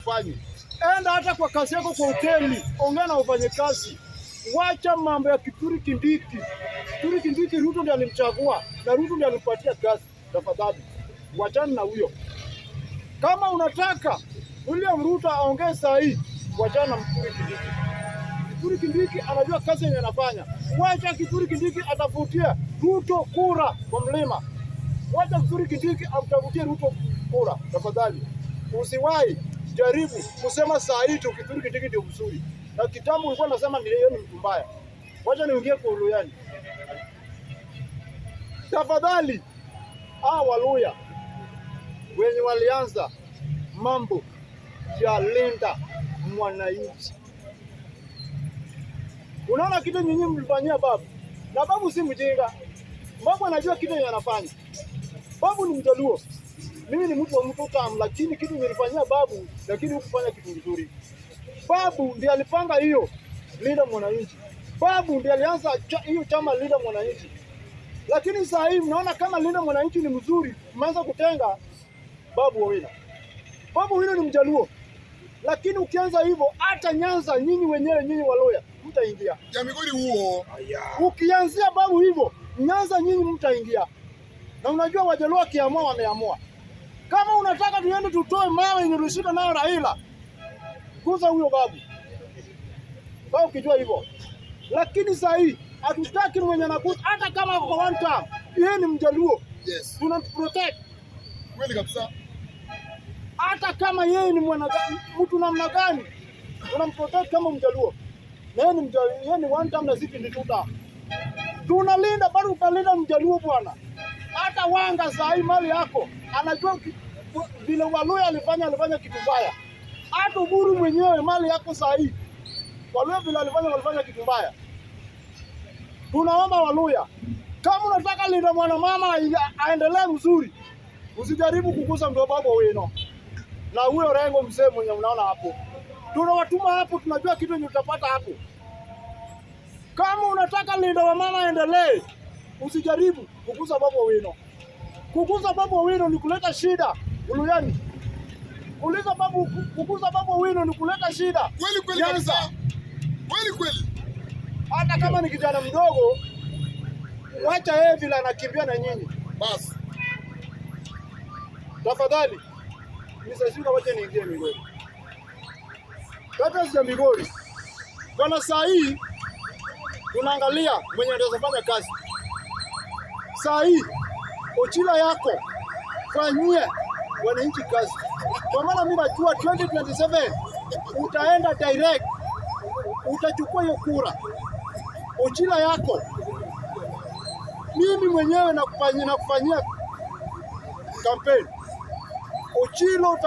ufanye. Enda hata kwa kazi yako kwa hoteli, ongea na wafanyakazi. Wacha mambo ya Kithure Kindiki. Kithure Kindiki Ruto ndiye alimchagua na Ruto ndiye alimpatia kazi. Tafadhali wachana na huyo. Kama unataka William Ruto aongee saa hii, wachana na Kithure Kindiki. Kithure Kindiki anajua kazi yenye anafanya. Wacha Kithure Kindiki atafutie Ruto kura kwa mlima. Wacha Kithure Kindiki amtafutie Ruto kura. Tafadhali usiwahi jaribu kusema saa hii tu Kithure Kindiki ndio mzuri. Na kitambo ulikuwa unasema ni yeye ni mtu mbaya. Wacha niingie kwa Uluyani. Tafadhali Waluya wenye walianza mambo ya linda mwananchi. Unaona kitu nyinyi mlifanyia babu. Na babu si mjinga. Babu anajua kitu yeye anafanya. Babu ni Mjaluo. Mimi ni mtu wa Mtotam, lakini kitu nilifanyia babu, lakini hukufanya kitu kizuri. Babu ndiye alipanga hiyo linda mwananchi. Babu ndiye alianza hiyo chama linda mwananchi. Lakini sasa hivi mnaona kama linda mwananchi ni mzuri, mmeanza kutenga Babu Owino. Babu Owino ni Mjaluo. Lakini ukianza hivyo hata Nyanza nyinyi wenyewe nyinyi Waluya mtaingia. Ya Migori huo. Ukianzia babu hivyo, Nyanza nyinyi mtaingia. Na unajua Wajaluo kiamua wameamua. Kama unataka tuende tutoe mawe yenye tulishika nayo Raila, kuza huyo babu. Kwa ukijua hivyo. Lakini sasa hii hatutaki mwenye anakuza hata kama kwa one time. Yeye ni Mjaluo. Yes. Tunamprotect. Kweli kabisa. Hata kama yeye ni mtu namna gani, tunamprotect kama Mjaluo. Na yeye ni one time na sisi ni two time. Tunalinda bado utalinda Mjaluo bwana. Hata Wanga saa hii mali yako anajua vile Waluya alifanya kitu mbaya. Hata Uburu mwenyewe mali yako saa hii Waluya vile walifanya kitu mbaya. Tunaomba Waluya, kama unataka linda mwana mama aendelee mzuri, usijaribu kugusa mdo Babu Owino na huyo Rengo mzee mwenye unaona hapo. Tunawatuma hapo, tunajua kitu yenye utapata hapo. Kama unataka linda wa mama aendelee, usijaribu kugusa Babu Owino. Kugusa Babu Owino ni kuleta shida Uluyani. Kugusa Babu Owino ni kuleta shida. Kweli kabisa. Kweli. Hata kama ni kijana mdogo, wacha yeye vile anakimbia na nyinyi. Basi. Tafadhali. Nisashinda wacha niingie Migori. Kata ya Migori. Kwa saa hii tunaangalia mwenye anaweza fanya kazi. Saa hii Ochila yako fanyie wananchi kazi. Kwa maana mimi najua 2027 utaenda direct, utachukua hiyo kura. Ochila yako mimi mwenyewe nakufanyia campaign. Ochilo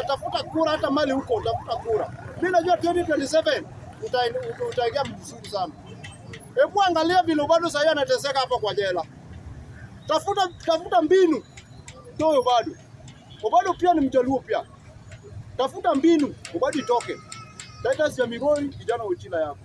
tafuta kura, hata mali huko utafuta kura. Mimi najua 2027 utaingia mzuri sana. Hebu angalia vile bado sasa anateseka hapa kwa jela. Tafuta mbinu. Toyo bado pia ni Mjaluo pia. Tafuta mbinu, bado itoke. Data ya Migori kijana Ochila yako.